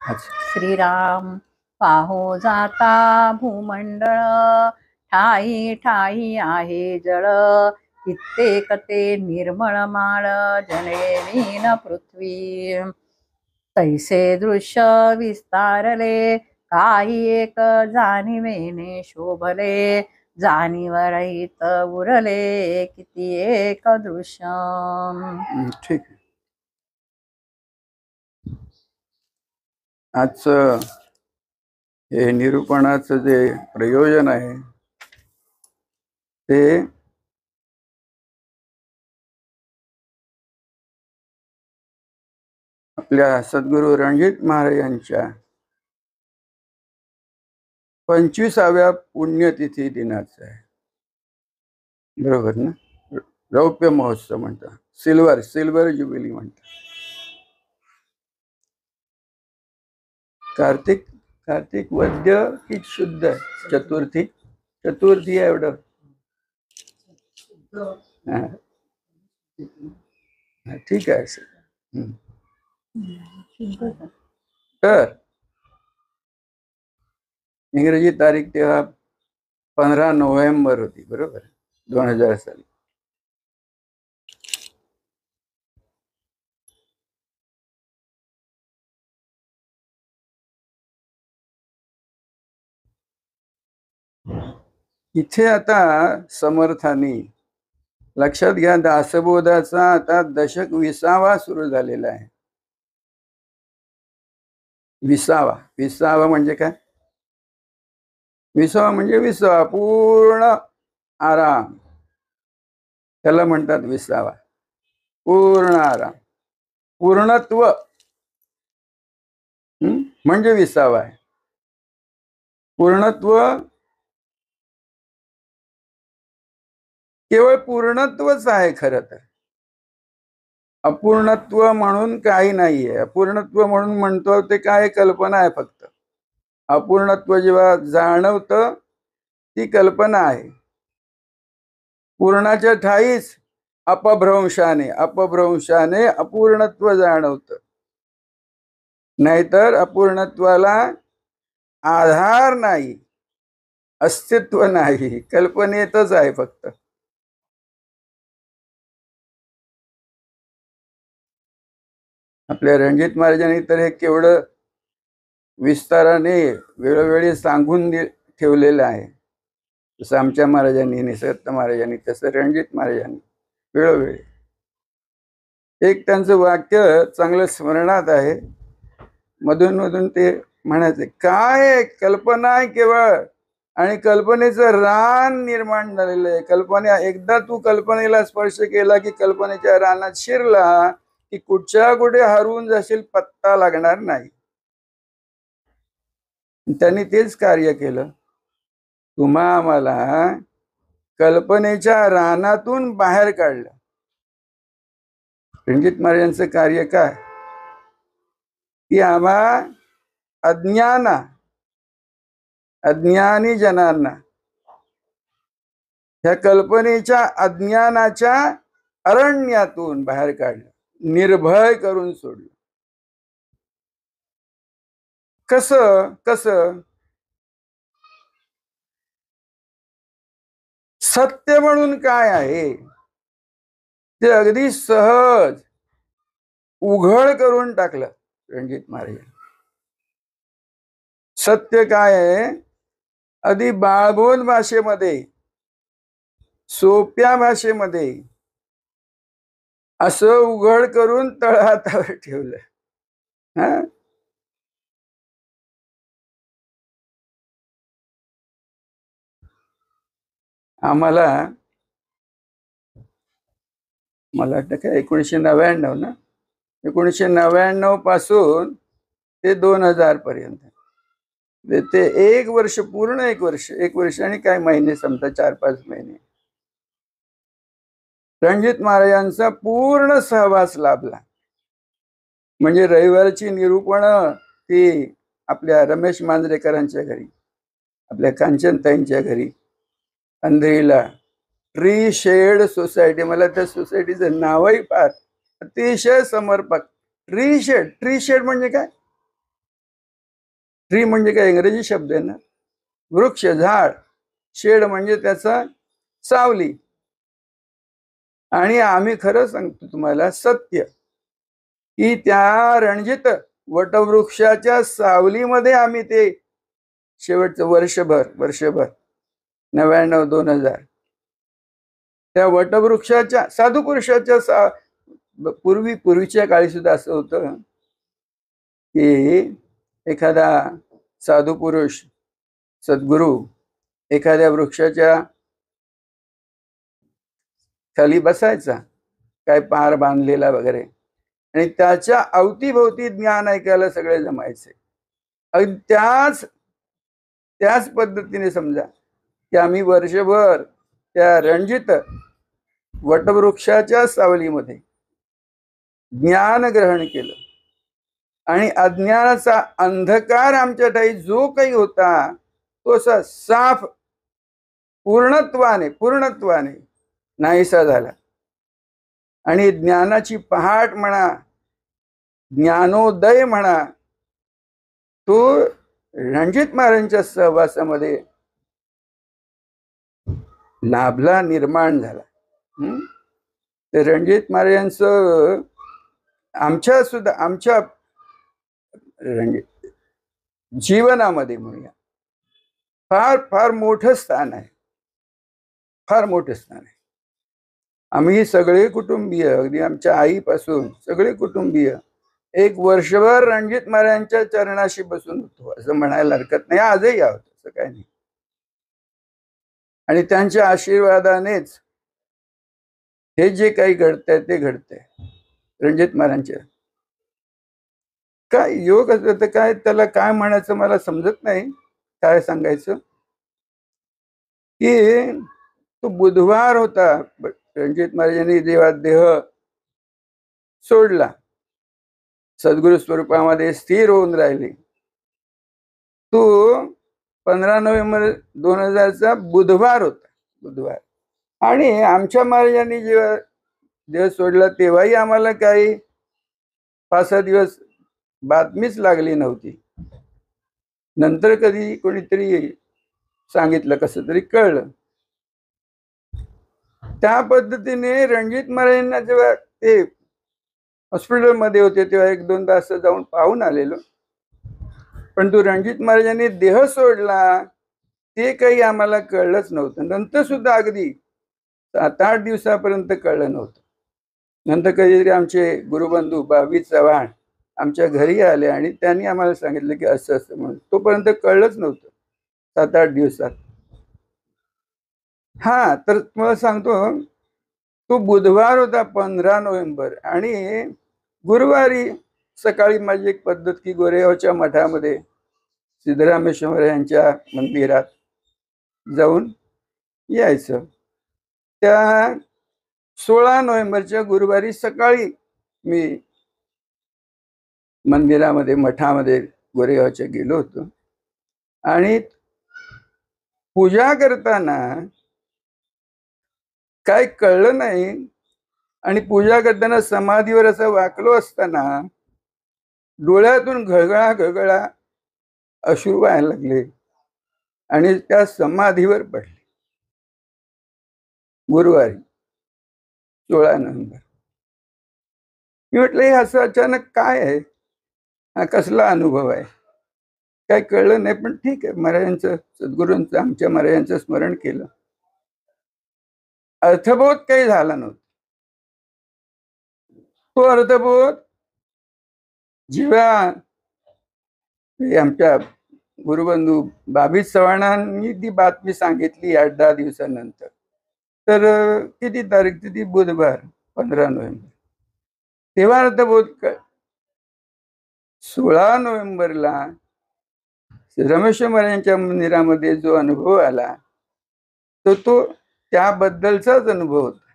श्रीराम पाहो जाता भूमंडळ, ठाई ठाई आहे जळ, कित्येक ते निर्मळ माळ, जनेवीन पृथ्वी. तैसे दृश्य विस्तारले, काही एक जाणिवेने शोभले, जाणीवरहित उरले किती एक दृश्य. ठीक. आजचं हे निरूपणाचं जे प्रयोजन आहे ते आपल्या सद्गुरू रणजित महाराज यांच्या 25व्या पुण्यतिथी दिनाचं आहे. बरोबर ना? रौप्य महोत्सव म्हणतात, सिल्वर ज्युबिली म्हणतात. कार्तिक वद्य की शुद्ध चतुर्थी आहे एवढं. ठीक आहे. तर इंग्रजी तारीख तेव्हा 15 नोव्हेंबर होती, बरोबर, 2000 साली. इथे आता समर्थांनी लक्षात घ्या, दासबोधाचा आता दशक 20वा सुरू झालेला आहे. 20वा म्हणजे काय? 20वा म्हणजे 20वा पूर्ण आराम, त्याला म्हणतात 20वा. पूर्ण आराम, पूर्णत्व म्हणजे 20वा आहे. पूर्णत्व केवळ पूर्णत्वच आहे खरं तर. अपूर्णत्व म्हणून काही नाहीये. अपूर्णत्व म्हणून म्हणतो ते काय, कल्पना आहे फक्त. अपूर्णत्व जेव्हा जाणवतं ती कल्पना आहे. पूर्णाच्या ठाईच अपभ्रंशाने अपूर्णत्व जाणवतं. नाहीतर अपूर्णत्वाला आधार नाही, अस्तित्व नाही, कल्पनेतच आहे फक्त. आपल्या रणजित महाराजांनी तर हे केवढं विस्ताराने वेळोवेळी सांगून ठेवलेलं आहे. जसं आमच्या महाराजांनी, निसर्ग महाराजांनी, तसं रणजित महाराजांनी वेळोवेळी. एक त्यांचं वाक्य चांगलं स्मरणात आहे, मधून मधून ते म्हणायचे, काय कल्पना आहे केवळ, आणि कल्पनेचं रान निर्माण झालेलं आहे. कल्पना एकदा तू कल्पनेला स्पर्श केला की कल्पनेच्या रानात शिरला की कुठच्या कुठे हरवून जाशील, पत्ता लागणार नाही. त्यांनी तेच कार्य केलं. तुम्हा आम्हाला कल्पनेच्या रानातून बाहेर काढलं. रणजित महाराजांचं कार्य काय की आम्हा अज्ञानी जनांना ह्या कल्पनेच्या अज्ञानाच्या अरण्यातून बाहेर काढलं, निर्भय करून सोडलं. कसं? सत्य म्हणून काय आहे ते अगदी सहज उघड करून टाकलं रणजित महाराज. सत्य काय आहे, अगदी बाळबोध भाषेमध्ये, सोप्या भाषेमध्ये असं उघड करून तळहातावर ठेवलं. आम्हाला, मला वाटतं काय 1999 ना, 1999 पासून ते 2000 पर्यंत, ते एक वर्ष, पूर्ण एक वर्ष आणि काय महिने, समजा 4-5 महिने रणजित महाराजांचा पूर्ण सहवास लाभला. म्हणजे रविवारची निरूपण ती आपल्या रमेश मांजरेकरांच्या घरी, आपल्या कांचनताईंच्या घरी अंधेरीला ट्री शेड सोसायटी, मला त्या सोसायटीचं नावही फार अतिशय समर्पक. ट्री शेड म्हणजे काय, ट्री म्हणजे काय इंग्रजी शब्द आहे ना, वृक्ष झाड. शेड म्हणजे त्याचा सावली. आणि आम्ही खरं सांगतो तुम्हाला सत्य, की त्या रणजित वटवृक्षाच्या सावलीमध्ये आम्ही ते शेवटचं वर्षभर 99-2000 त्या वटवृक्षाच्या साधू पुरुषाच्या पूर्वीच्या काळी सुद्धा असं होतं की एखादा साधू पुरुष सद्गुरू एखाद्या वृक्षाच्या खाली बसायचा, काय पार बांधलेला वगैरे, आणि त्याच्या अवतीभोवती ज्ञान ऐकायला सगळे जमायचे. त्याच पद्धतीने समजा की आम्ही वर्षभर त्या रणजित वटवृक्षाच्या सावलीमध्ये ज्ञान ग्रहण केलं, आणि अज्ञानाचा अंधकार आमच्या ठाई जो काही होता तो असा साफ पूर्णत्वाने नाहीसा झाला. आणि ज्ञानाची पहाट म्हणा, ज्ञानोदय म्हणा, तो रणजित महाराजांच्या सहवासामध्ये लाभला, निर्माण झाला. तर रणजित महाराजांचं आमच्या जीवनामध्ये म्हणूया फार फार मोठं स्थान आहे, फार मोठं स्थान आहे. आम्ही सगळे कुटुंबीय, अगदी आमच्या आईपासून सगळे कुटुंबीय एक वर्षभर रणजित महाराजांच्या चरणाशी बसून होतो असं म्हणायला हरकत नाही. आजही आहोत, असं काही नाही. आणि त्यांच्या आशीर्वादानेच हे जे काही घडतंय ते घडतंय. रणजित महाराजांच्या काय योग असलं तर काय त्याला काय म्हणायचं मला समजत नाही, काय सांगायचं. की तो बुधवार होता, रणजित महाराजांनी जेव्हा देह सोडला, सद्गुरु स्वरूपामध्ये स्थिर होऊन राहिले, तो 15 नोव्हेंबर 2000चा बुधवार होता, बुधवार. आणि आमच्या महाराजांनी जेव्हा देह सोडला तेव्हाही आम्हाला काही 5-6 दिवस बातमीच लागली नव्हती. नंतर कधी कोणीतरी सांगितलं, कसं तरी कळलं. त्या पद्धतीने रणजित महाराजांना जेव्हा ते हॉस्पिटलमध्ये होते तेव्हा 1-2 तास जाऊन पाहून आलेलो. पण तो रणजित महाराजांनी देह सोडला ते काही आम्हाला कळलंच नव्हतं. नंतर सुद्धा अगदी 7-8 दिवसापर्यंत कळलं नव्हतं. नंतर कधीतरी आमचे गुरुबंधू बाबी चव्हाण आमच्या घरी आले आणि त्यांनी आम्हाला सांगितलं की असं असं म्हणून. तोपर्यंत कळलंच नव्हतं 7-8 दिवसात. हा, तर तुम्हाला सांगतो, तो बुधवार होता 15 नोव्हेंबर. आणि गुरुवारी सकाळी माझी एक पद्धत की गोरेगावच्या मठामध्ये सिद्धरामेश्वर यांच्या मंदिरात जाऊन यायचं. त्या 16 नोव्हेंबरच्या गुरुवारी सकाळी मी मंदिरामध्ये मठामध्ये गोरेगावच्या गेलो होतो. आणि पूजा करताना काय कळलं नाही, आणि पूजा करताना समाधीवर असं वाकलो असताना डोळ्यातून घळघळा अश्रू व्हायला लागले आणि त्या समाधीवर पडले. गुरुवारी 16 नोव्हेंबर. मी म्हटलं हे असं अचानक काय आहे, हा कसला अनुभव आहे, काय कळलं नाही. पण ठीक आहे, महाराजांचं सद्गुरूंचं आमच्या महाराजांचं स्मरण केलं. अर्थबोध काही झाला नव्हता. तो अर्थबोध जेव्हा आमच्या गुरुबंधू बाबी चव्हाणांनी ती बातमी सांगितली 8-10 दिवसानंतर, तर किती तारीख ती बुधवार 15 नोव्हेंबर, तेव्हा अर्थबोध 16 नोव्हेंबरला रमेश्वर महाराजांच्या मंदिरामध्ये जो अनुभव आला तो त्याबद्दलचाच अनुभव होता.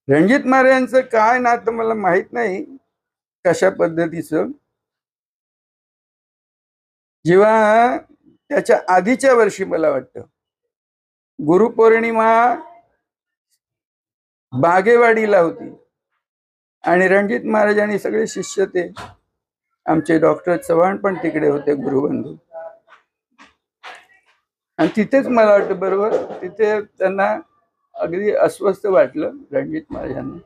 रणजित महाराजांचं काय नातं मला माहित नाही कशा पद्धतीचं. जेव्हा त्याच्या आधीच्या वर्षी मला वाटतं गुरुपौर्णिमा बागेवाडीला होती आणि रणजित महाराजांनी सगळे शिष्य ते आमचे डॉक्टर चव्हाण पण तिकडे होते, गुरुबंधू. आणि तिथेच मला वाटतं बरोबर तिथे त्यांना अगदी अस्वस्थ वाटलं रणजित महाराजांना.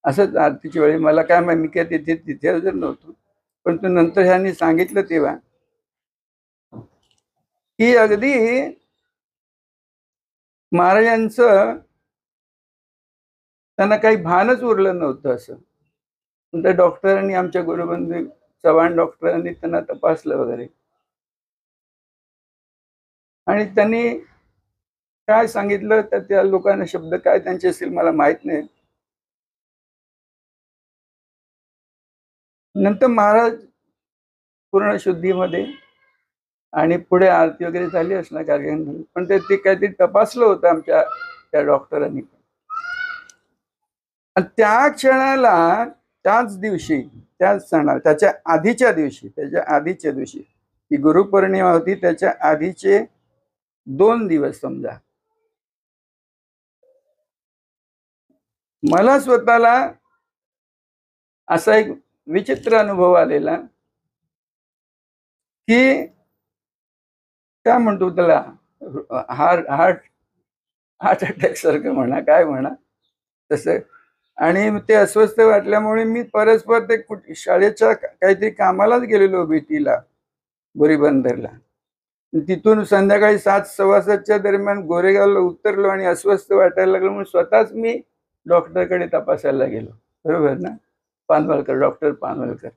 असंच आरतीच्या वेळी मला काय माहिती, मी काय तिथे हजर नव्हतो, पण तो नंतर ह्यांनी सांगितलं तेव्हा की अगदी महाराजांचं त्यांना काही भानच उरलं नव्हतं असं. त्या डॉक्टरांनी, आमच्या गुरुबंधू चव्हाण डॉक्टरांनी त्यांना तपासलं वगैरे, आणि त्यांनी काय सांगितलं तर त्या लोकांना शब्द काय त्यांचे असतील मला माहित नाही. नंतर महाराज पूर्ण शुद्धीमध्ये, आणि पुढे आरती वगैरे झाली असणार कार्यक्रम, पण ते काहीतरी तपासलं होतं आमच्या त्या डॉक्टरांनी. आणि त्या क्षणाला, त्याच दिवशी, त्याच सणाला, त्याच्या आधीच्या दिवशी ही गुरुपौर्णिमा होती, त्याच्या आधीचे 2 दिवस समजा, मला स्वतःला असा एक विचित्र अनुभव आलेला की काय म्हणतो त्याला, हार्ट अटॅक सारखं म्हणा, काय म्हणा तसं. आणि ते अस्वस्थ वाटल्यामुळे मी परस्पर ते शाळेच्या काहीतरी कामालाच गेलेलो भेटीला बोरीबंदरला. तिथून संध्याकाळी 7:15च्या दरम्यान गोरेगावला उतरलो आणि अस्वस्थ वाटायला लागलो म्हणून स्वतःच मी डॉक्टरकडे तपासायला गेलो, बरोबर ना, पानवलकर, डॉक्टर पानवलकर.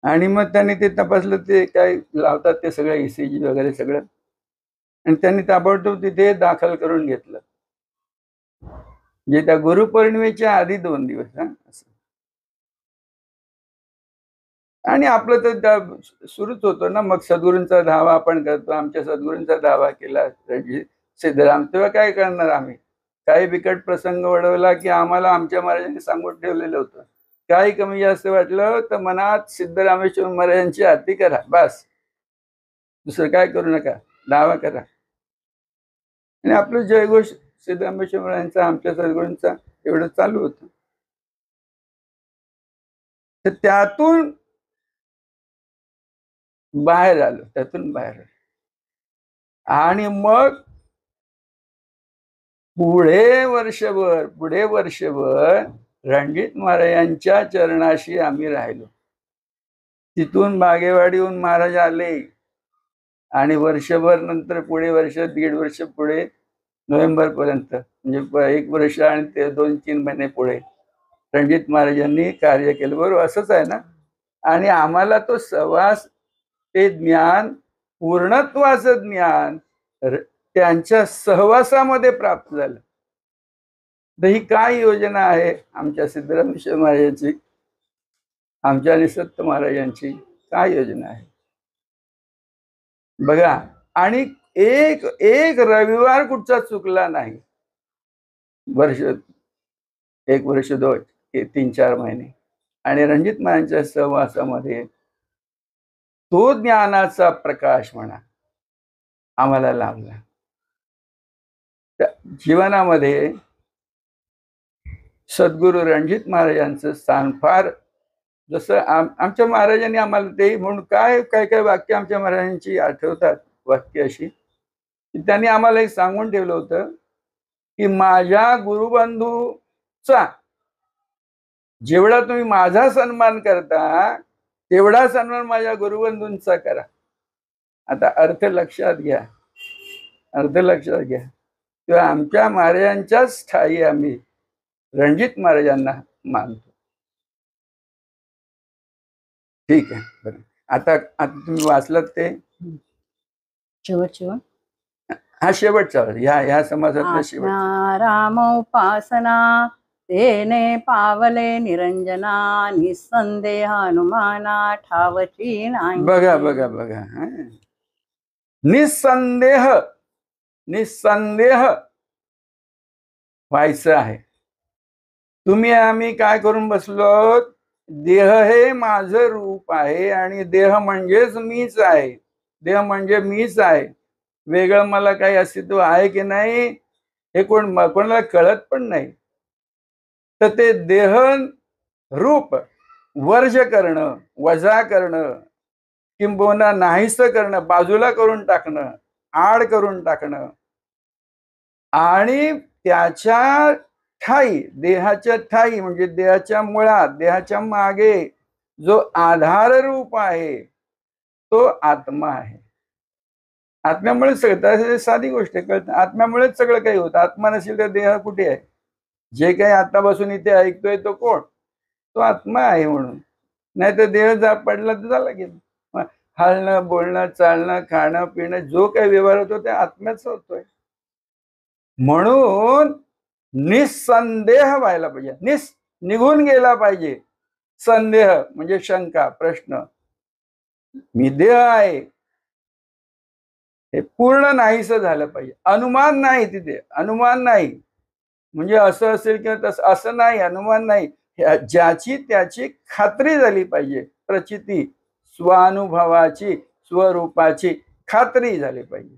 आणि मग त्यांनी ते तपासलं, ते काय लावतात ते सगळं, ECG वगैरे सगळं, आणि त्यांनी ताबडतोब तिथे दाखल करून घेतलं. म्हणजे त्या गुरुपौर्णिमेच्या आधी 2 दिवस. असं. आणि आपलं तर त्या सुरूच होतो ना, मग सद्गुरूंचा धावा आपण करतो. आमच्या सद्गुरूंचा धावा केला सिद्धराम. तेव्हा काय करणार आम्ही, काही बिकट प्रसंग वळवला की आम्हाला आमच्या महाराजांनी सांगून ठेवलेलं होतं, काही कमी जास्त वाटलं तर मनात सिद्धरामेश्वर महाराजांची आरती करा, बस, दुसरं काय करू नका, धावा करा. आणि आपलं जयघोष सिद्धरामेश्वर महाराजांचा, आमच्या सद्गुरूंचा एवढं चालू होतं. तर त्यातून बाहेर आलो. आणि मग पुढे वर्षभर रणजित महाराजांच्या चरणाशी आम्ही राहिलो. तिथून बागेवाडीहून महाराज आले, आणि वर्षभर नंतर पुढे 1.5 वर्ष पुढे, नोव्हेंबर पर्यंत, म्हणजे 1 वर्ष आणि ते 2-3 महिने पुढे रणजित महाराजांनी कार्य केलं, बरोबर, असंच आहे ना. आणि आम्हाला तो सहवास, ते ज्ञान, पूर्णत्वाचं ज्ञान त्यांच्या सहवासामध्ये प्राप्त झालं. तर ही काय योजना आहे आमच्या सिद्धरामेश्वर महाराजांची, आमच्या निसत्त महाराजांची काय योजना आहे बघा. आणि एक रविवार कुठचा चुकला नाही, 1 वर्ष 2 3-4 महिने. आणि रणजित महाराजांच्या सहवासामध्ये तो ज्ञानाचा प्रकाश म्हणा आम्हाला लाभला. जीवनामध्ये सद्गुरू रणजित महाराजांचं स्थान फार, जसं आमच्या महाराजांनी आम्हाला ते म्हणून काय वाक्य आमच्या महाराजांची आठवतात, वाक्य अशी की त्यांनी आम्हाला एक सांगून ठेवलं होतं की माझ्या गुरुबंधूचा जेवढा तुम्ही माझा सन्मान करता, तेवढा सन्मान माझ्या गुरुबंधूंचा करा. आता अर्थ लक्षात घ्या. तेव्हा आमच्या महाराजांच्याच ठाई आम्ही रणजित महाराजांना मानतो. ठीक आहे, बरं. आता तुम्ही वाचलात ते शेवट हा शेवटचा ह्या समाजातला शेवट. राम उपासना तेने पावले निरंजना, निसंदेह हनुमाना ठावची नाही. बघा निसंदेह व्हायचं आहे. तुम्ही आम्ही काय करून बसलो, देह हे माझं रूप आहे आणि देह म्हणजेच मीच आहे, देह म्हणजे मीच आहे, वेगळं मला काही अस्तित्व आहे की नाही हे कोणाला कळत पण नाही. तर ते देह रूप वर्ज करणं, वजा करणं, किंबहुना नाहीसं करणं, बाजूला करून टाकणं, आड करून टाकणं आणि त्याच्या ठाई, देहाच्या ठाई म्हणजे देहाच्या मुळात, देहाच्या मागे जो आधार रूप आहे तो आत्मा आहे. आत्म्यामुळे सगळं, साधी गोष्ट आहे, कळतं. आत्म्यामुळेच सगळं काही होतं. आत्मा नसेल तर देह कुठे आहे? जे काही आता बसून इथे ऐकतोय तो कोण? तो आत्मा आहे म्हणून. नाही तर देह जा पडला तर झाला की हलणं, बोलणं, चालणं, खाणं, पिणं जो काही व्यवहार होतो ते आत्म्याच होतोय. म्हणून निसंदेह व्हायला पाहिजे. निघून गेला पाहिजे. संदेह म्हणजे शंका, प्रश्न. मी देह आहे हे पूर्ण नाहीसं झालं पाहिजे. अनुमान नाही तिथे, अनुमान नाही. म्हणजे असं असेल किंवा तसं असं नाही, अनुमान नाही. ज्याची त्याची खात्री झाली पाहिजे. प्रचिती, स्वानुभवाची, स्वरूपाची खात्री झाली पाहिजे.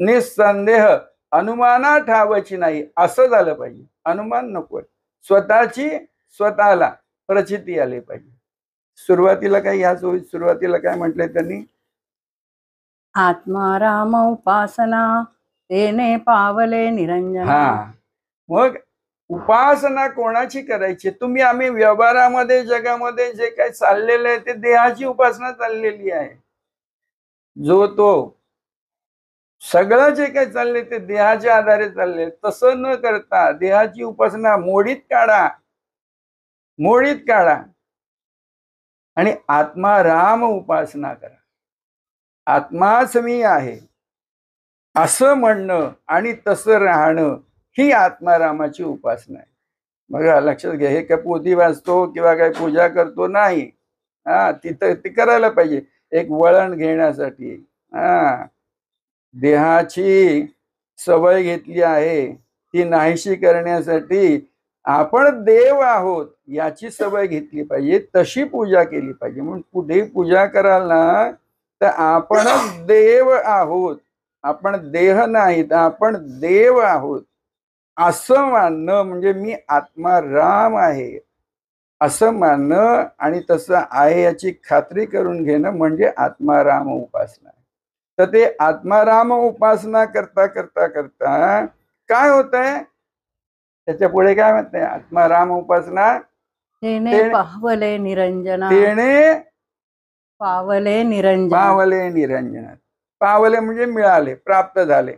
निसंदेह अनुमाना ठावाची नाही असं झालं पाहिजे. अनुमान नकोय. स्वतःची स्वतःला प्रचिती आली पाहिजे. सुरुवातीला काय याच सुरुवातीला काय म्हटलंय त्यांनी? आत्मा राम उपासना तेने पावले निरंजना. हा, मग उपासना कोणाची करायची? आम्ही व्यवहारामध्ये जगामध्ये जे काही चाललेलं आहे ते देहाची उपासना चाललेली आहे. जो तो सगळं जे काही चाललंय ते देहाच्या आधारे चालले. तसं न करता देहाची उपासना मोडीत काढा, मोडीत काढा आणि आत्मा राम उपासना करा. आत्माच मी आहे असं म्हणणं आणि तसं राहणं ही आत्मारामाची उपासना आहे. बघा, लक्षात घ्या. हे काय पोथी वाचतो किंवा काय पूजा करतो नाही. तिथं ते करायला पाहिजे एक वळण घेण्यासाठी. देहाची सवय घेतली आहे ती नाहीशी करण्यासाठी आपण देव आहोत याची सवय घेतली पाहिजे. तशी पूजा केली पाहिजे. म्हणून कुठेही पूजा कराल ना तर आपणच देव आहोत, आपण देह नाहीत, आपण देव आहोत असं मानणं म्हणजे मी आत्मा राम आहे असं मानणं आणि तसं आहे याची खात्री करून घेणं म्हणजे आत्माराम उपासना. तर ते आत्माराम उपासना करता करता करता काय होत आहे त्याच्या पुढे काय म्हणते? आत्माराम उपासना तेने पावले निरंजना. तेने पावले निरंजना. पावले निरंजना. पावले म्हणजे मिळाले, प्राप्त झाले.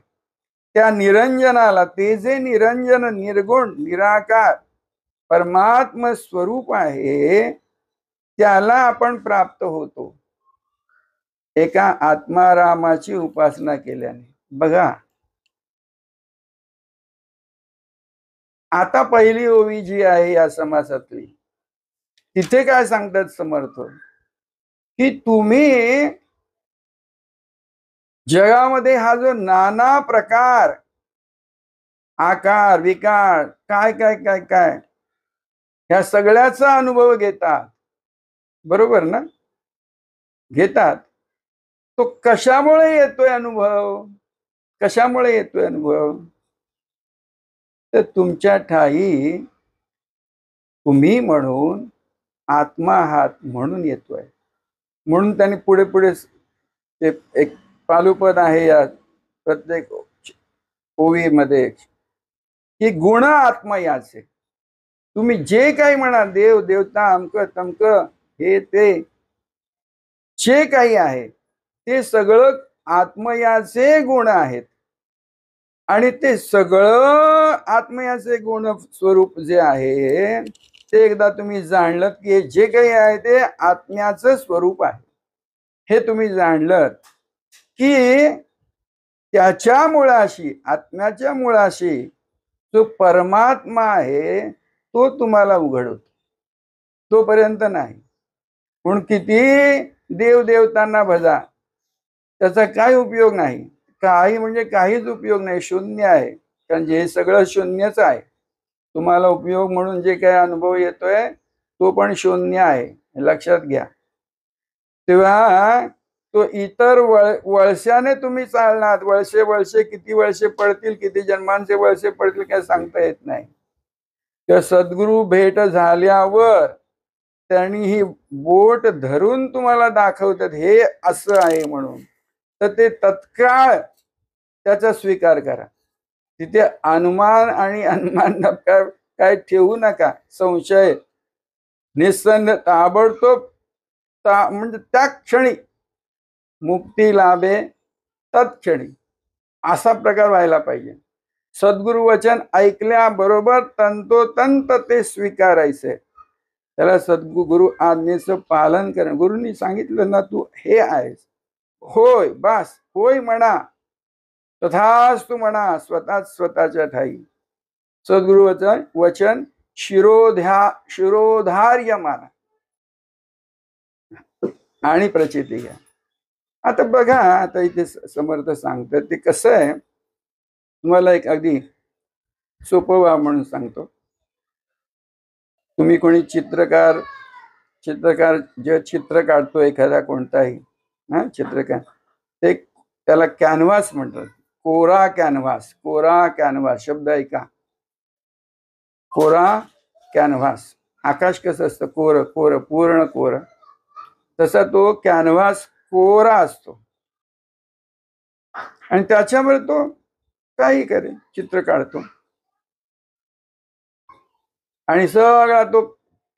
त्या निरंजनाला, ते जे निरंजन, निर्गुण, निराकार परमात्म स्वरूप आहे त्याला आपण प्राप्त होतो एका आत्मारामाची उपासना केल्याने. बघा, आता पहिली ओवी जी आहे या समासातली, तिथे काय सांगतात समर्थ? की तुम्ही जगामध्ये हा जो नाना प्रकार, आकार, विकार, काय काय काय काय ह्या सगळ्याचा अनुभव घेतात, बरोबर ना? घेतात. तो कशामुळे येतोय अनुभव? कशामुळे येतोय अनुभव? तर तुमच्या ठाई तुम्ही म्हणून आत्मा आहात म्हणून येतोय. म्हणून त्यांनी पुढे पुढे ते एक पालुपद आहे या प्रत्येक ओवीमध्ये की गुण आत्मयाचे. तुम्ही जे काही म्हणा, देव देवता अमक तमक हे ते जे काही आहे ते सगळं आत्मयाचे गुण आहेत. आणि ते सगळं आत्मयाचे गुण स्वरूप जे आहे ते एकदा तुम्ही जाणलं की जे काही आहे ते आत्म्याचं स्वरूप आहे, हे तुम्ही जाणलं की त्याच्या मुळाशी, आत्म्याच्या मुळाशी जो परमात्मा आहे तो तुम्हाला उघडतो. तोपर्यंत नाही. म्हणून किती देवदेवतांना भजा, त्याचा काही उपयोग नाही. काही म्हणजे काहीच उपयोग नाही, शून्य आहे. कारण जे सगळं शून्यच आहे. तुम्हाला उपयोग म्हणून जे काही अनुभव येतोय तो पण शून्य आहे, लक्षात घ्या. तेव्हा तो इतर वळश्याने तुम्ही चालणार. वळसे किती वळसे पडतील, किती जन्मांचे वळसे पडतील काय सांगता येत नाही. तर सद्गुरु भेट झाल्यावर त्यांनी ही बोट धरून तुम्हाला दाखवतात हे असं आहे म्हणून, तर ते तत्काळ त्याचा स्वीकार करा. तिथे अनुमान आणि अनुमान काय ठेवू नका. संशय निसंदेह ताबडतोब म्हणजे त्या क्षणी मुक्ती लाभे तत्क्षणी, असा प्रकार व्हायला पाहिजे. सद्गुरु वचन ऐकल्याबरोबर तंतोतंत ते स्वीकारायचे. त्याला सद्गुरु आज्ञेचं पालन करणं. गुरुंनी सांगितलं ना, तू हे आहेस, होय, बस होय म्हणा, तथास्तु म्हणा, स्वतःच्या ठाई. सद्गुरु वचन शिरोधार्य माना आणि प्रचिती घ्या. आता बघा, आता इथे समर्थ सांगतात ते कसं आहे. तुम्हाला एक अगदी सोपं व्हा म्हणून सांगतो. तुम्ही कोणी चित्रकार जे चित्र काढतो एखादा कोणताही चित्रकार, ते त्याला कॅनव्हास म्हणतात. कोरा कॅनव्हास शब्द ऐका. कोरा कॅनव्हास. आकाश कसं असतं, कोर पूर्ण कोर, तसा तो कॅनव्हास कोरा असतो आणि त्याच्यावर तो काही करेल, चित्र काढतो आणि सगळा तो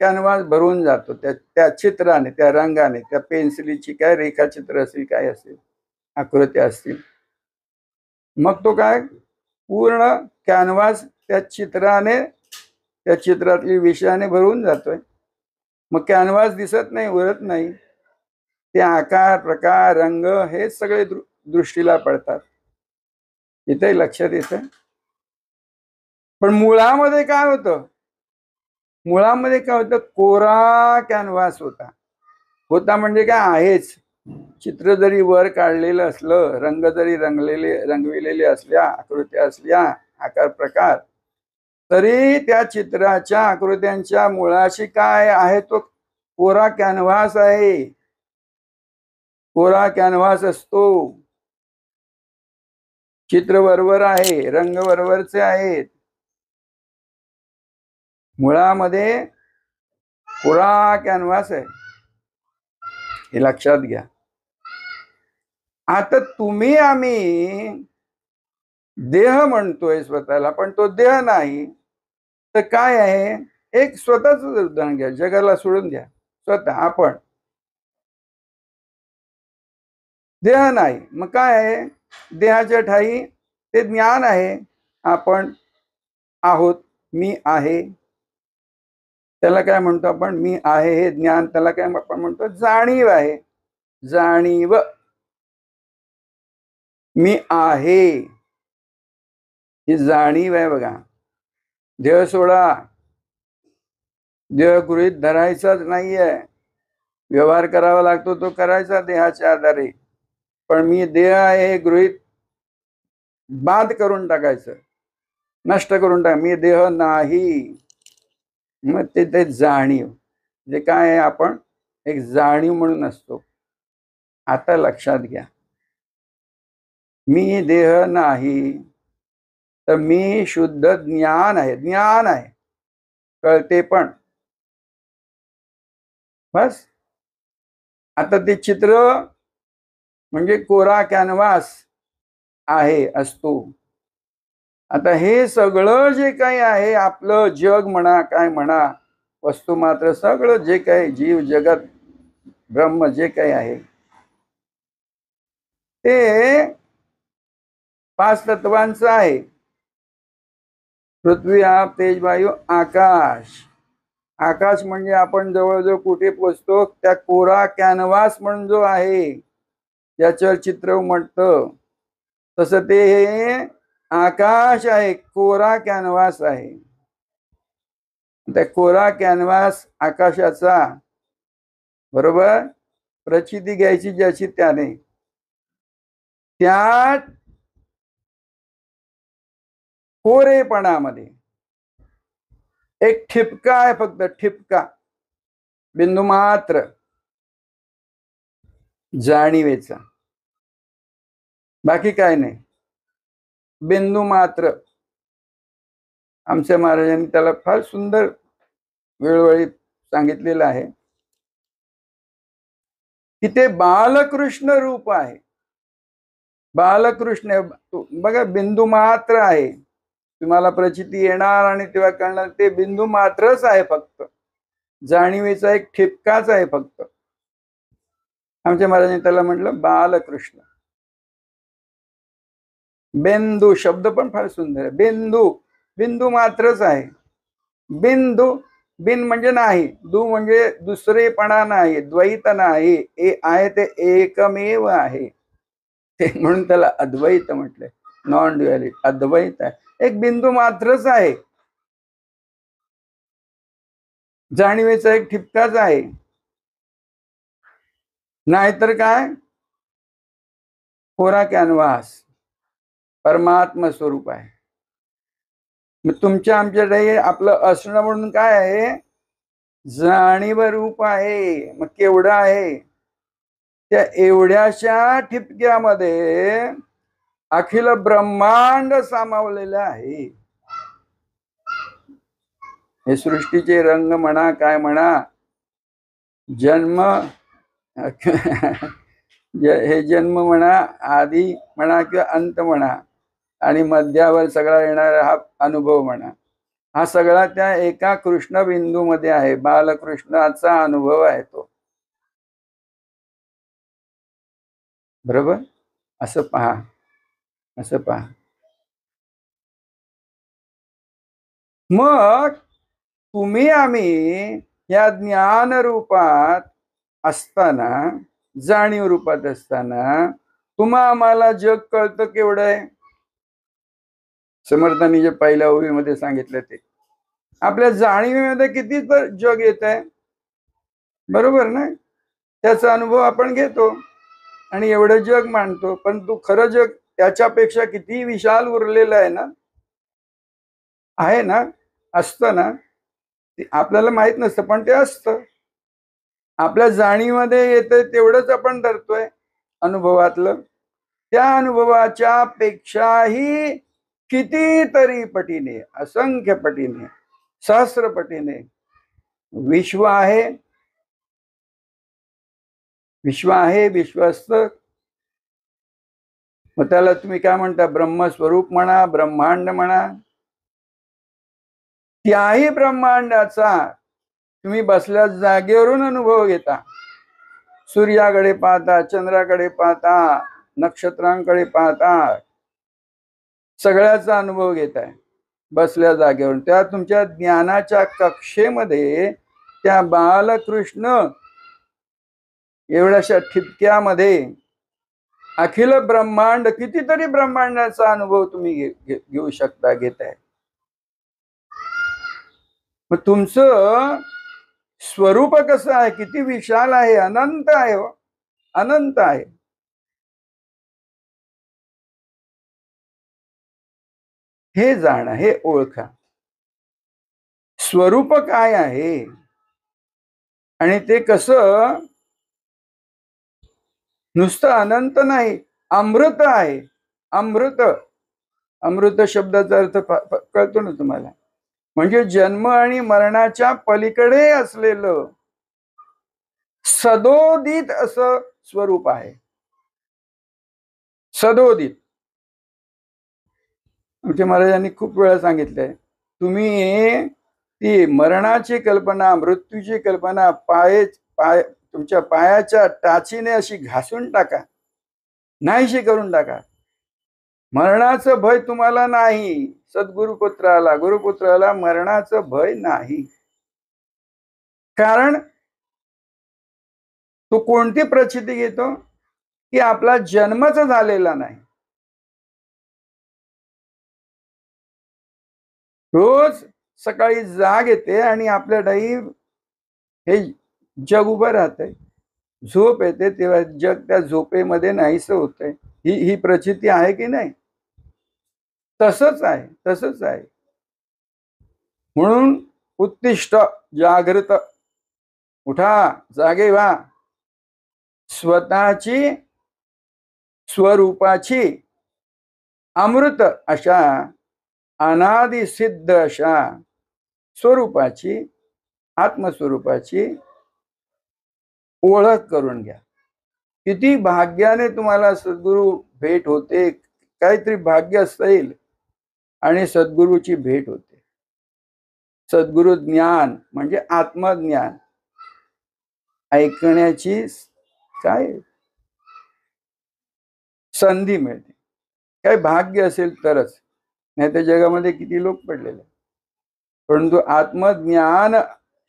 कॅनव्हास भरून जातो त्या चित्राने, त्या रंगाने, त्या पेन्सिलीची काय रेखाचित्र असेल, काय असेल, आकृत्या असतील. मग तो काय पूर्ण कॅनव्हास त्या चित्राने, त्या चित्रातली विषयाने भरून जातोय. मग कॅनव्हास दिसत नाही, उरत नाही. ते आकार, प्रकार, रंग हे सगळे दृष्टीला पडतात. इथे लक्षात येतं. पण मुळामध्ये काय होतं, कोरा कॅनव्हास होता म्हणजे काय आहेच. चित्र जरी वर काढलेलं असलं, रंग जरी रंगविलेले असल्या, आकृत्या असल्या, आकार प्रकार, तरी त्या चित्राच्या आकृत्यांच्या मुळाशी काय आहे, तो कोरा कॅनव्हास आहे. कोरा कॅनव्हास असतो. चित्र वरवर आहे, रंग वरवरचे आहेत, मुळामध्ये कोरा कॅनव्हास आहे. हे लक्षात घ्या. आता तुम्ही आम्ही देह म्हणतोय स्वतःला, पण तो देह नाही. तर काय आहे, एक स्वतःच उदाहरण घ्या. जगाला सोडून द्या, स्वतः आपण देह नाही. मग काय आहे, देहाच्या ठाई ते ज्ञान आहे. आपण आहोत, मी आहे, त्याला काय म्हणतो आपण, मी आहे हे ज्ञान. त्याला काय आपण म्हणतो, जाणीव आहे. जाणीव, मी आहे ही जाणीव आहे. बघा, देह सोडा, देह गृहीत धरायचाच नाहीये. व्यवहार करावा लागतो, तो करायचा देहाच्या आधारे. पण मी देह आहे हे गृहीत बाद करून टाकायचं, नष्ट करून टाक. मी देह नाही. मग ते जाणीव जे काय आहे, आपण एक जाणीव म्हणून असतो. आता लक्षात घ्या, मी देह नाही, तर मी शुद्ध ज्ञान आहे. कळते पण, बस. आता ते चित्र म्हणजे कोरा कॅनव्हास आहे, असतो. आता हे सगळं जे काही आहे, आपलं जग म्हणा, काय म्हणा, वस्तू मात्र सगळं जे काही जीव जगत ब्रह्म जे काही आहे, ते 5 तत्वांचं आहे. पृथ्वी, आप, तेज, वायू, आकाश. आकाश म्हणजे आपण जवळजवळ कुठे पोचतो, त्या कोरा कॅनव्हास म्हणून जो आहे, ज्याच्यावर चित्र उमटतं, तसं ते आकाश आहे, कोरा कॅनव्हास आहे. त्या कोरा कॅनव्हास आकाशाचा बरोबर प्रचिती घ्यायची ज्याची त्याने, त्या कोरेपणामध्ये एक ठिपका आहे, फक्त ठिपका, बिंदू मात्र जाणीवेचा, बाकी काय नाही. बिंदू मात्र. आमच्या महाराजांनी त्याला फार सुंदर वेळोवेळी सांगितलेलं आहे. की ते बालकृष्ण रूप आहे. बालकृष्ण बघा, बिंदू मात्र आहे. तुम्हाला प्रचिती येणार आणि तेव्हा कळणार ते बिंदू मात्रच आहे, फक्त जाणीवेचा एक ठिपकाच आहे फक्त. आमच्या महाराजांनी त्याला म्हटलं बालकृष्ण. बिंदू शब्द पण फार सुंदर आहे. बिंदू, बिंदू मात्रच आहे. बिंदू, बिन म्हणजे नाही, दू म्हणजे दुसरेपणा नाही, द्वैत नाही, आहे ते एकमेव आहे. ते म्हणून त्याला अद्वैत म्हटलंय. नॉन ड्युअलिटी, अद्वैत आहे, एक बिंदू मात्रच आहे, जाणीवेचा एक ठिपकाच आहे. नाहीतर काय, कोरा कॅनव्हास परमात्मा स्वरूप आहे. मग तुमच्या आमच्याकडे आपलं असणं म्हणून काय आहे, जाणीव रूप आहे. मग केवढं आहे, त्या एवढ्याशा ठिपक्यामध्ये अखिल ब्रह्मांड सामावलेलं आहे. हे सृष्टीचे रंग म्हणा, काय म्हणा, जन्म हे जन्म म्हणा, आधी म्हणा किंवा अंत म्हणा, आणि मध्यावर सगळा येणारा हा अनुभव म्हणा, हा सगळा त्या एका कृष्ण बिंदू मध्ये आहे. बालकृष्णाचा अनुभव आहे तो. बरोबर, असं पहा, असं पहा. मग तुम्ही आम्ही या ज्ञान रूपात असताना, जाणीव रूपात असताना, तुम्हा आम्हाला जग कळतं केवढं आहे. समर्थांनी जे पहिल्या ओळीमध्ये सांगितलं ते आपल्या जाणीवेमध्ये किती तर जग येत आहे. बरोबर ना, त्याचा अनुभव आपण घेतो आणि एवढं जग मानतो, पण तू खरं जग त्याच्यापेक्षा किती विशाल उरलेलं आहे ना, आहे ना, असतं ना. आपल्याला माहित नसतं, पण ते असतं. आपल्या जाणीमध्ये येतं तेवढंच आपण धरतोय अनुभवातलं. त्या अनुभवाच्या पेक्षाही कितीतरी पटीने, असंख्य पटीने, सहस्र पटीने विश्व आहे. विश्व आहे, विश्व असतं. मग त्याला तुम्ही काय म्हणता, ब्रह्मस्वरूप म्हणा, ब्रह्मांड म्हणा. त्याही ब्रह्मांडाचा तुम्ही बसल्या जागेवरून अनुभव घेता. सूर्याकडे पाहता, चंद्राकडे पाहता, नक्षत्रांकडे पाहता, सगळ्याचा अनुभव घेताय बसल्या जागेवरून. त्या तुमच्या ज्ञानाच्या कक्षेमध्ये त्या बालकृष्ण एवढ्याशा ठिपक्यामध्ये अखिल ब्रह्मांड, कितीतरी ब्रह्मांडाचा अनुभव तुम्ही घेऊ शकता, घेताय. मग तुमचं स्वरूप कसं आहे, किती विशाल आहे, अनंत आहे, हो, अनंत आहे. हे जाणं, हे ओळखा, स्वरूप काय आहे. आणि ते कसं नुसतं अनंत नाही, अमृत आहे. अमृत, अमृत शब्दाचा अर्थ कळतो ना तुम्हाला, म्हणजे जन्म आणि मरणाच्या पलीकडे असलेलं सदोदित असं स्वरूप आहे. सदोदित. आमच्या महाराजांनी खूप वेळा सांगितलंय, तुम्ही ती मरणाची कल्पना, मृत्यूची कल्पना तुमच्या पायाच्या टाचीने अशी घासून टाका, नाहीशी करून टाका. मरणाचं भय तुम्हाला नाही. सद्गुरुपुत्राला, गुरुपुत्राला मरणाचं भय नाही. कारण तो कोणती प्रचिती घेतो, की आपला जन्मच झालेला नाही. रोज सकाळी जाग येते आणि आपल्या डाई हे जग उभं राहतंय. झोप येते तेव्हा जग त्या झोपेमध्ये नाहीसं होतंय. ही प्रचिती आहे की नाही? तसंच आहे, तसंच आहे. म्हणून उत्तिष्ठ, जागृत, उठा, जागे व्हा. स्वतःची स्वरूपाची अमृत अशा अनादि सिद्ध अशा स्वरूपाची, आत्मस्वरूपाची ओळख करून घ्या. किती भाग्याने तुम्हाला सद्गुरु भेट होते, काहीतरी भाग्य असेल आणि सद्गुरूची भेट होते. सद्गुरु ज्ञान म्हणजे आत्मज्ञान ऐकण्याची काय संधी मिळते. काय भाग्य असेल तरच, नाही तर जगामध्ये किती लोक पडलेले. परंतु आत्मज्ञान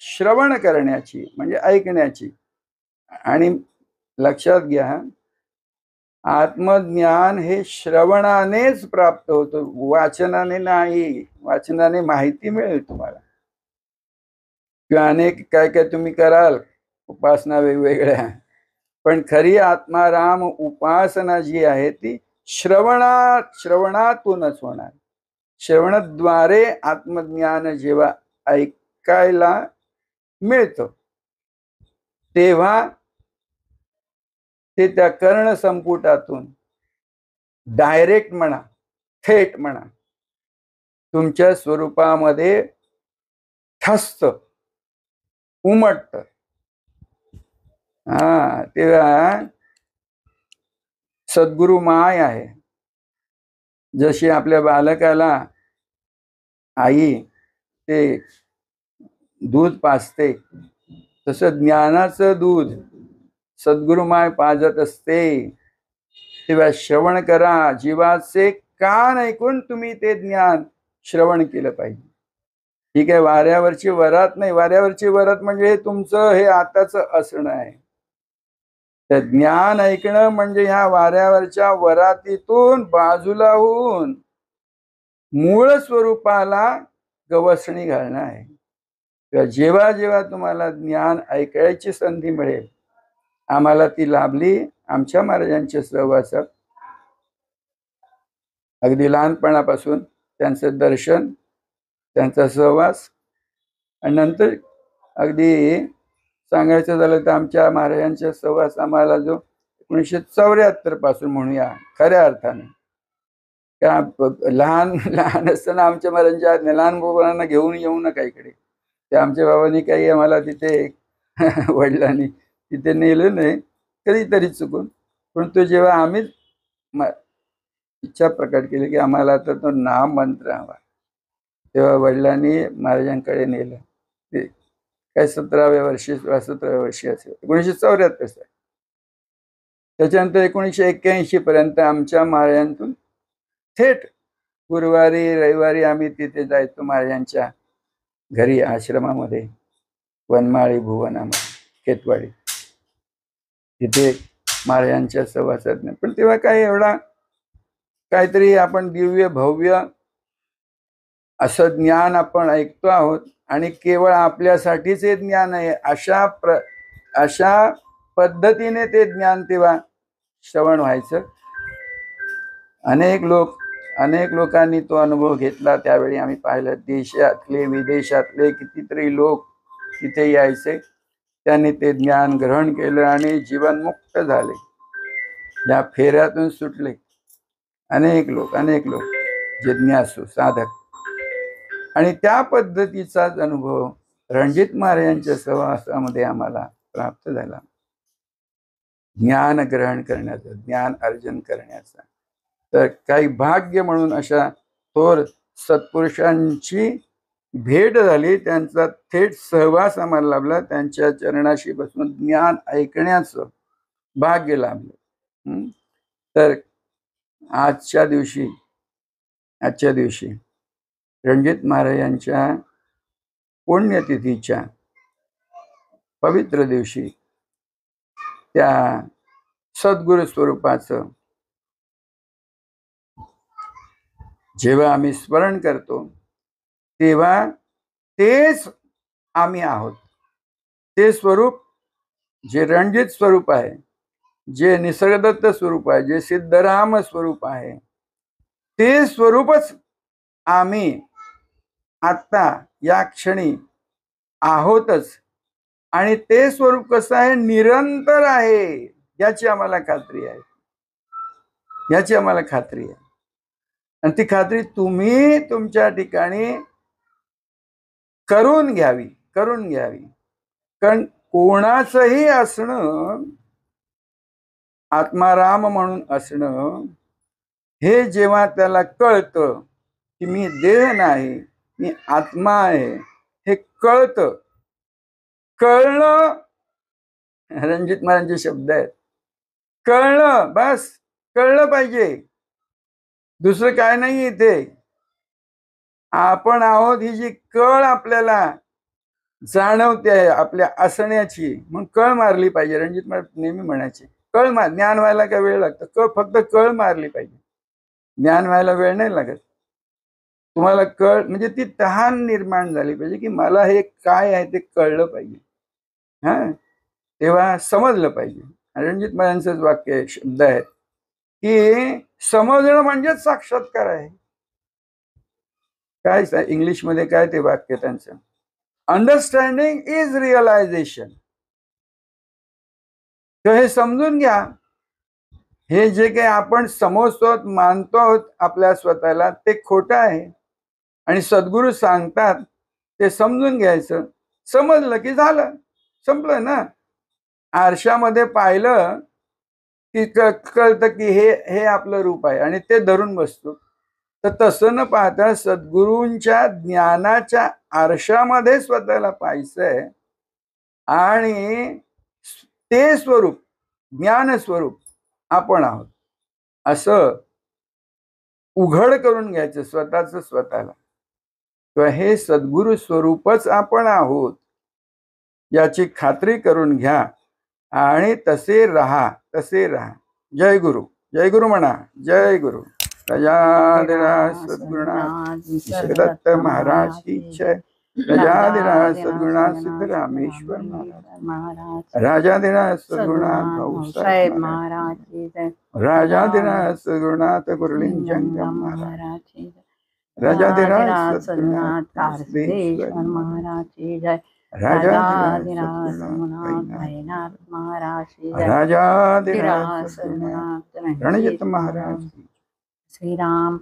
श्रवण करण्याची म्हणजे ऐकण्याची. आणि लक्षात घ्या, आत्मज्ञान हे श्रवणानेच प्राप्त होतं, वाचनाने नाही. वाचनाने माहिती मिळेल तुम्हाला किंवा अनेक काय काय तुम्ही कराल उपासना वेगवेगळ्या, पण खरी आत्माराम उपासना जी आहे ती श्रवणातूनच होणार. श्रवणाद्वारे आत्मज्ञान जेव्हा ऐकायला मिळतं तेव्हा ते त्या कर्ण संपुटातून डायरेक्ट म्हणा, थेट म्हणा, तुमच्या स्वरूपामध्ये ठसत, उमटत. तेव्हा सद्गुरु माय आहे. जशी आपल्या बालकाला आई ते दूध पाजते, तसं ज्ञानाचं दूध सद्गुरु माय पाजत असते. तेव्हा श्रवण करा. जीवाचे कान ऐकून तुम्ही ते ज्ञान श्रवण केलं पाहिजे. ठीक आहे, वाऱ्यावरची वरात नाही. वाऱ्यावरची वरात म्हणजे हे तुमचं हे आताच असणं आहे. तर ज्ञान ऐकणं म्हणजे ह्या वाऱ्यावरच्या वरातीतून बाजूला होऊन मूळ स्वरूपाला गवसणी घालणं आहे. तर जेव्हा जेव्हा तुम्हाला ज्ञान ऐकायची संधी मिळेल, आम्हाला ती लाभली आमच्या महाराजांच्या सहवासात. अगदी लहानपणापासून त्यांचं दर्शन, त्यांचा सहवास, आणि नंतर अगदी सांगायचं झालं तर आमच्या महाराजांच्या सहवास आम्हाला जो 1974 पासून म्हणूया खऱ्या अर्थाने, त्या लहान लहान असताना आमच्या महाराजांच्या लहान मुलांना घेऊन येऊ नका इकडे. ते आमच्या बाबांनी काही आम्हाला तिथे वडिलांनी तिथे नेलं नाही, कधीतरी चुकून. परंतु जेव्हा आम्ही इच्छा प्रकट केली की आम्हाला तर तो नाम मंत्र हवा, तेव्हा वडिलांनी महाराजांकडे नेलं. ते काय 17व्या वर्षी 17व्या वर्षी असेल, 1974. त्याच्यानंतर 1981 पर्यंत आमच्या महाराजांतून थेट गुरुवारी रविवारी आम्ही तिथे जायचो महाराजांच्या घरी, आश्रमामध्ये, वनमाळी भुवनामध्ये, केतवाडी. तिथे महाराजांच्या सहवासात नाही. पण तेव्हा काही एवढा काहीतरी आपण दिव्य भव्य असं ज्ञान आपण ऐकतो आहोत आणि केवळ आपल्यासाठीच हे ज्ञान आहे अशा पद्धतीने ते ज्ञान तेव्हा श्रवण व्हायचं. अनेक लोकांनी तो अनुभव घेतला. त्यावेळी आम्ही पाहिलं, देशातले विदेशातले कितीतरी लोक तिथे यायचे. त्यांनी ते ज्ञान ग्रहण केलं आणि जीवनमुक्त झाले, या फेऱ्यातून सुटले. अनेक लोक जिज्ञासू साधक. आणि त्या पद्धतीचाच अनुभव रणजित महाराजांच्या सहवासामध्ये आम्हाला प्राप्त झाला, ज्ञान ग्रहण करण्याचा, ज्ञान अर्जन करण्याचा. तर काही भाग्य म्हणून अशा थोर सत्पुरुषांची भेट झाली, त्यांचा थेट सहवास आम्हाला लाभला, त्यांच्या चरणाशी बसून ज्ञान ऐकण्याचं भाग्य लाभलं. तर आजच्या दिवशी रणजित महाराजांच्या पुण्यतिथीच्या पवित्र दिवशी त्या सद्गुरु स्वरूपाचं जेव्हा आम्ही स्मरण करतो तेव्हा तेच आम्ही आहोत. ते स्वरूप जे रणजित स्वरूप आहे, जे निसर्गदत्त स्वरूप आहे, जे सिद्धराम स्वरूप आहे, ते स्वरूपच आम्ही आता या क्षणी आहोतच. आणि ते स्वरूप कसं आहे, निरंतर आहे, याची आम्हाला खात्री आहे. आणि ती खात्री तुम्ही तुमच्या ठिकाणी करून घ्यावी. कारण कोणाचंही असणं आत्माराम म्हणून असणं हे जेव्हा त्याला कळतं की मी देह नाही, मी आत्मा आहे, हे कळतं. कळणं, रणजित महाराजांचे शब्द आहेत, कळणं, बस कळलं पाहिजे, दुसरं काय नाही इथे. आपण आहोत ही जी कळ आपल्याला जाणवते आहे आपल्या असण्याची, म्हणून कळ मारली पाहिजे. रणजित महाराज नेहमी म्हणायचे कळ मार. ज्ञान व्हायला काय वेळ लागतो? फक्त कळ मारली पाहिजे, ज्ञान व्हायला वेळ नाही लागत. तुम्हाला कळ म्हणजे ती तहान निर्माण झाली पाहिजे की मला हे काय आहे ते कळलं पाहिजे. हा, तेव्हा समजलं पाहिजे. रणजित महाराजांचंच वाक्य आहे, शब्द आहेत की समजणं म्हणजेच साक्षात्कार आहे. काय इंग्लिशमध्ये काय ते वाक्य त्यांचं, अंडरस्टँडिंग इज रिअलायझेशन. तर हे समजून घ्या, हे जे काही आपण समजतो मानतो आपल्या स्वतःला ते खोटं आहे, आणि सद्गुरू सांगतात ते समजून घ्यायचं. समजलं की झालं, संपलं ना. आरशामध्ये पाहिलं की कळतं की हे हे आपलं रूप आहे आणि ते धरून बसतो. तर तसं न पाहता सद्गुरूंच्या ज्ञानाच्या आरशामध्ये स्वतःला पाहायचंय आणि ते स्वरूप, ज्ञान स्वरूप आपण आहोत असं उघड करून घ्यायचं स्वतःच स्वतःला. किंवा हे सद्गुरु स्वरूपच आपण आहोत याची खात्री करून घ्या आणि तसे राहा, तसे राहा. जय गुरु, जय गुरु म्हणा, जय गुरु. राजाधिराज सद्गुरुनाथ ईश्वरदत्त महाराज की जय. राजाधिराज सद्गुरुनाथ सिद्धरामेश्वर महाराज, राजाधिराज सद्गुरुनाथ भाऊसाहेब महाराज की जय. राजाधिराज सद्गुरुनाथ गुरुलिंगम महाराज की जय. राजाधिराज सद्गुरुनाथ कारसिद्धेश्वर महाराज की जय. राजाधिराज सद्गुरुनाथ भैरनाथ महाराज की जय. राजाधिराज सद्गुरुनाथ रणजित महाराज. श्री राम.